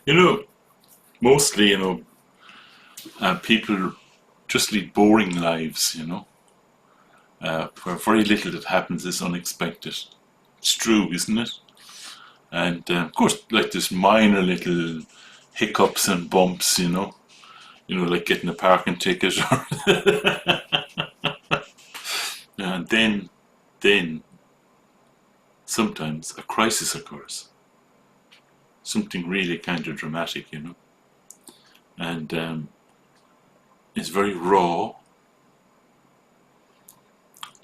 You know, mostly, people just lead boring lives, where very little that happens is unexpected. It's true, isn't it? And of course, like there's minor little hiccups and bumps, like getting a parking ticket, or and then sometimes a crisis occurs, something really kind of dramatic, and it's very raw,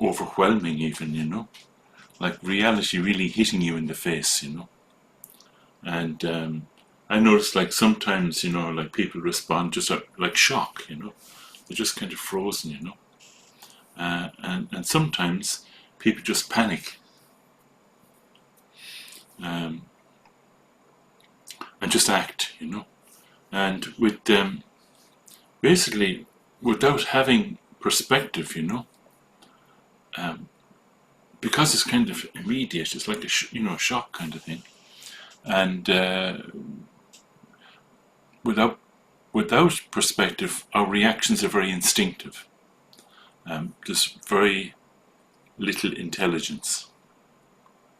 overwhelming, even, like reality really hitting you in the face, and I notice like sometimes, like people respond just like shock, they're just kind of frozen, and sometimes people just panic, um, and just act, and with basically without having perspective, um, because it's kind of immediate, it's like a shock kind of thing, and without perspective, our reactions are very instinctive. There's very little intelligence.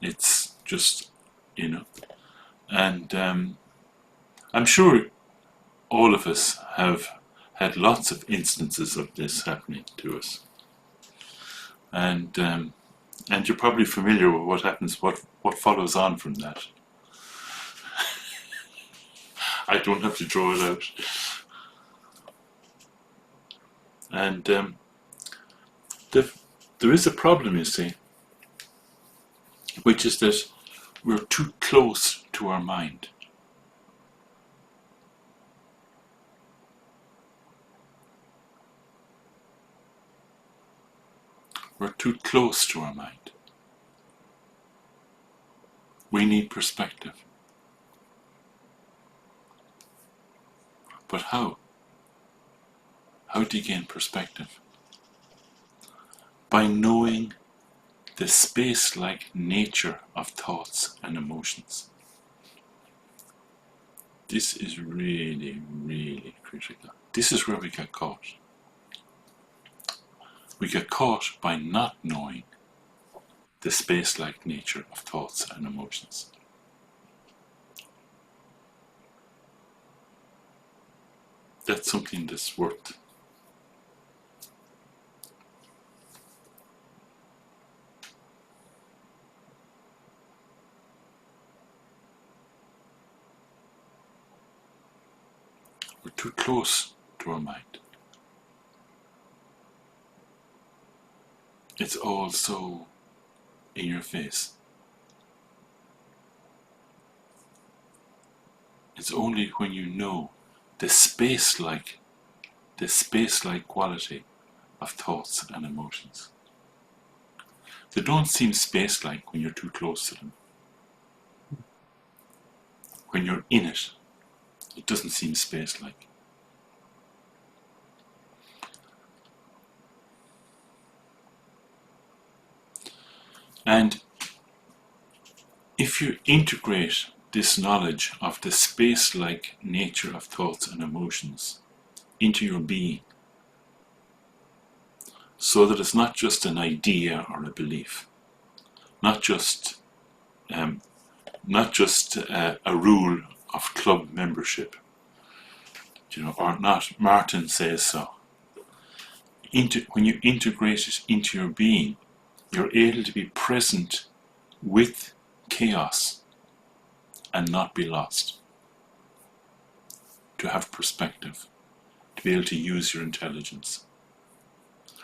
It's just, and I'm sure all of us have had lots of instances of this happening to us, and you're probably familiar with what happens, what follows on from that. I don't have to draw it out, and there is a problem, you see, which is that we're too close to our mind. We're too close to our mind. We need perspective. But how? How do you gain perspective? By knowing the space-like nature of thoughts and emotions. This is really, really critical. This is where we get caught. We get caught by not knowing the space-like nature of thoughts and emotions. That's something that's worth. We're too close to our mind. It's all so in your face. It's only when you know the space-like quality of thoughts and emotions. They don't seem space-like when you're too close to them. When you're in it, it doesn't seem space-like. And if you integrate this knowledge of the space-like nature of thoughts and emotions into your being, so that it's not just an idea or a belief, not just a rule of club membership, or not Martin says so. When you integrate it into your being, you're able to be present with chaos and not be lost. To have perspective, to be able to use your intelligence.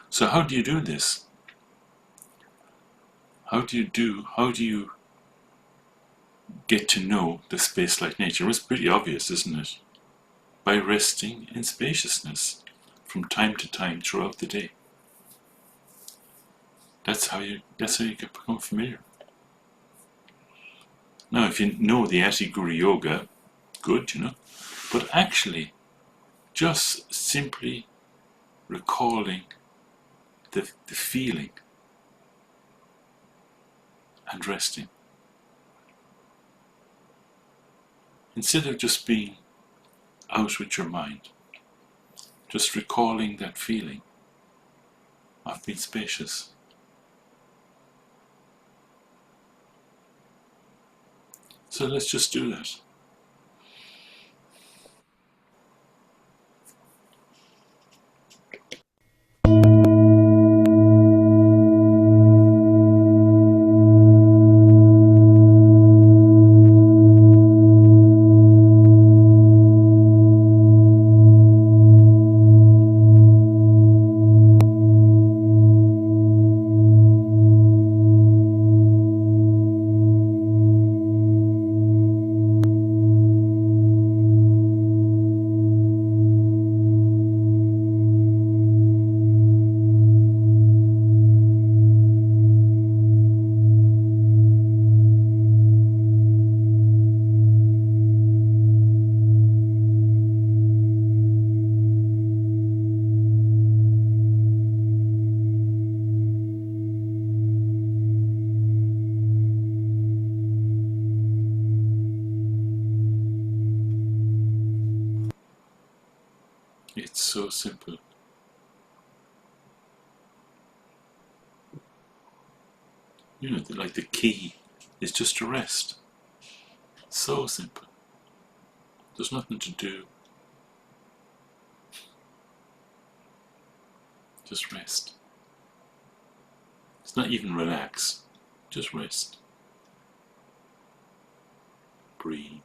So how do you do this? How do you get to know the space-like nature? It's pretty obvious, isn't it? By resting in spaciousness from time to time throughout the day. That's how you can become familiar. Now, if you know the Ati-Guru Yoga, good, but actually, just simply recalling the feeling and resting. instead of just being out with your mind, just recalling that feeling of being spacious. So let's just do that. It's so simple. You know, like the key is just to rest. So simple. There's nothing to do. Just rest. It's not even relax. Just rest. Breathe.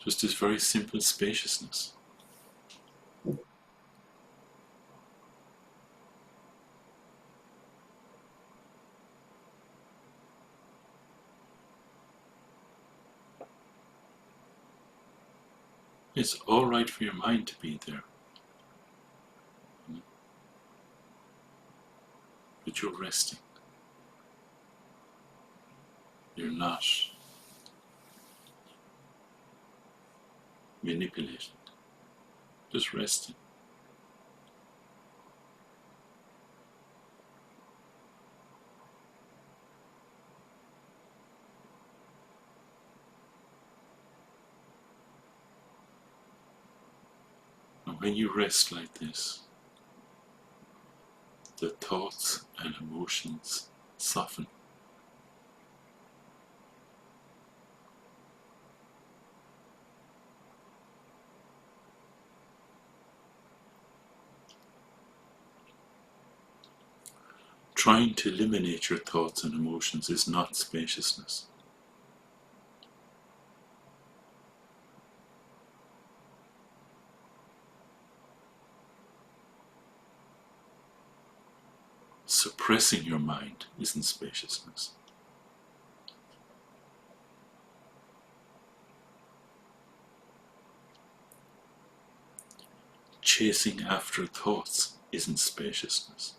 Just this very simple spaciousness. It's all right for your mind to be there. But you're resting. You're not manipulating. Just resting. And when you rest like this, the thoughts and emotions soften. Trying to eliminate your thoughts and emotions is not spaciousness. Suppressing your mind isn't spaciousness. Chasing after thoughts isn't spaciousness.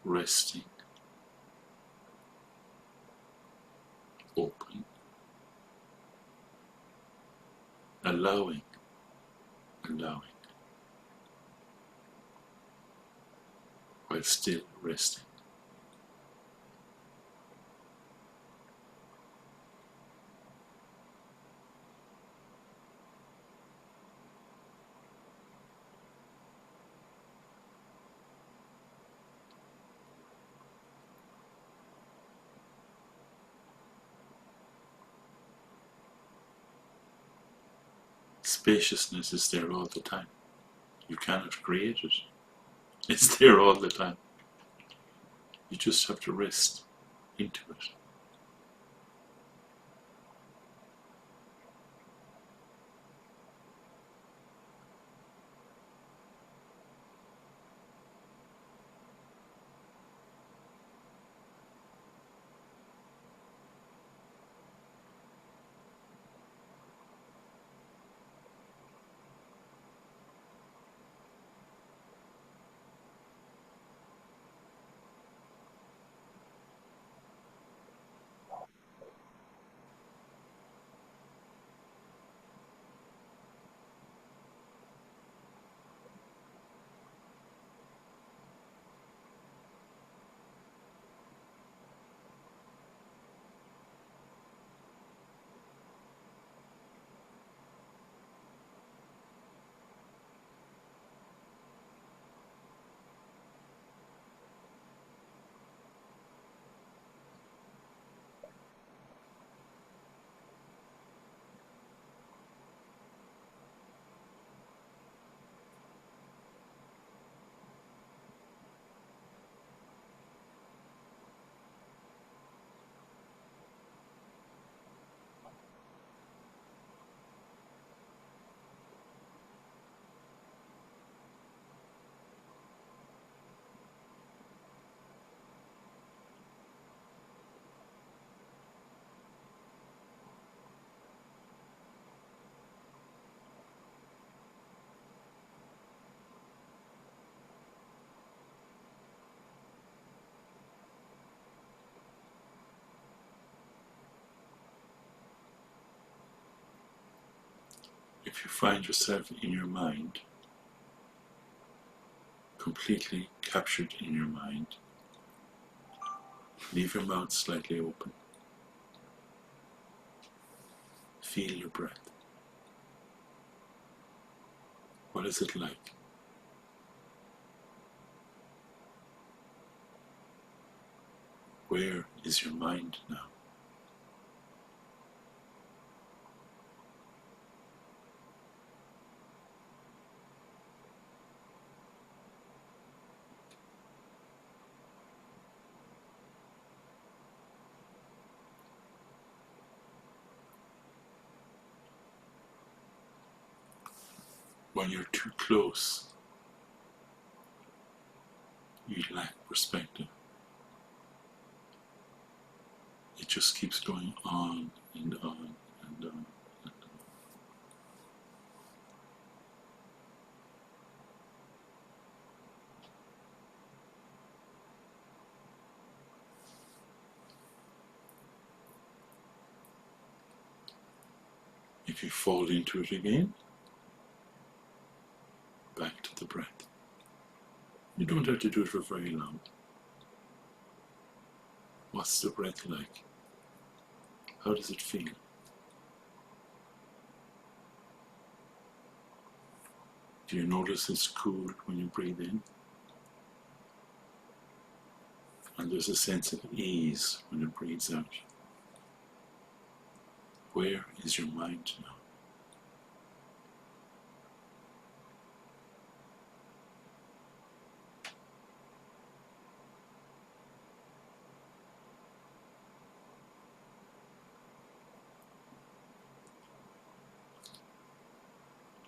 Resting, open, allowing, while still resting. Spaciousness is there all the time. You cannot create it. It's there all the time. You just have to rest into it. If you find yourself in your mind, completely captured in your mind, leave your mouth slightly open. Feel your breath. What is it like? Where is your mind now? When you're too close, you lack perspective. It just keeps going on and on and on and on. If you fall into it again, back to the breath. You don't have to do it for very long. What's the breath like? How does it feel? Do you notice it's cool when you breathe in? And there's a sense of ease when it breathes out. Where is your mind now?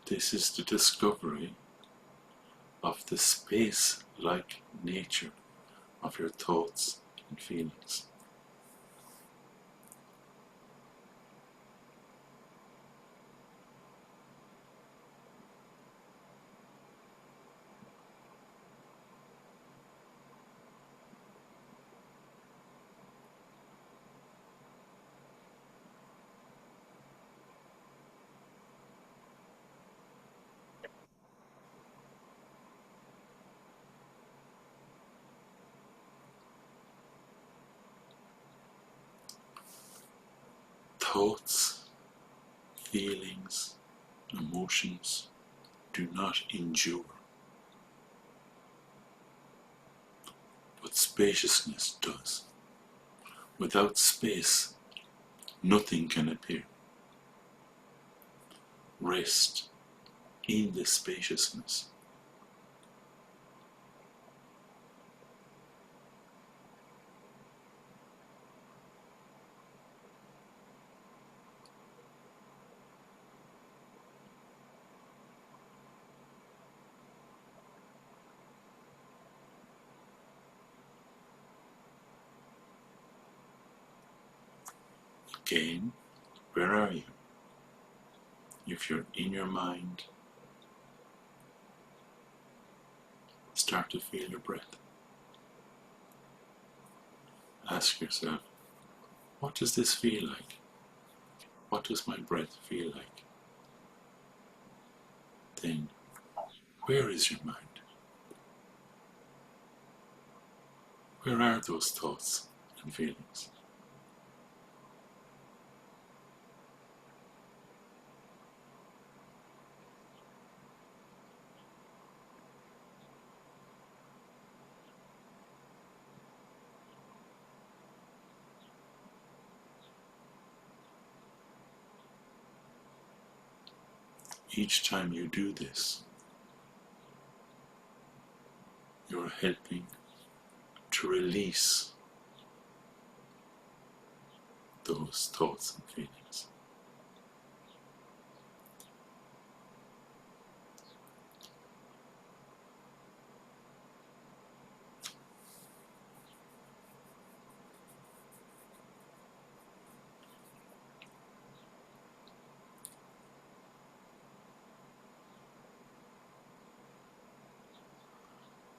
This is the discovery of the space-like nature of your thoughts and feelings. Thoughts, feelings, emotions do not endure, but spaciousness does. Without space, nothing can appear. Rest in the spaciousness. Again, where are you? If you're in your mind, start to feel your breath. Ask yourself, what does this feel like? What does my breath feel like? Then, where is your mind? Where are those thoughts and feelings? Each time you do this, you're helping to release those thoughts and feelings.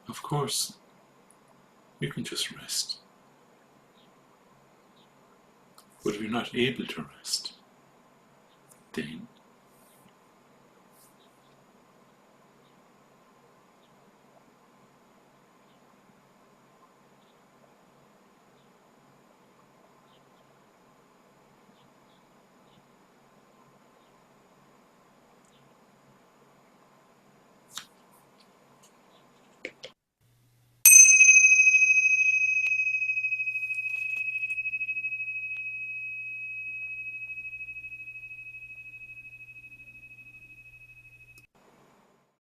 Of course, you can just rest. But if you're not able to rest, then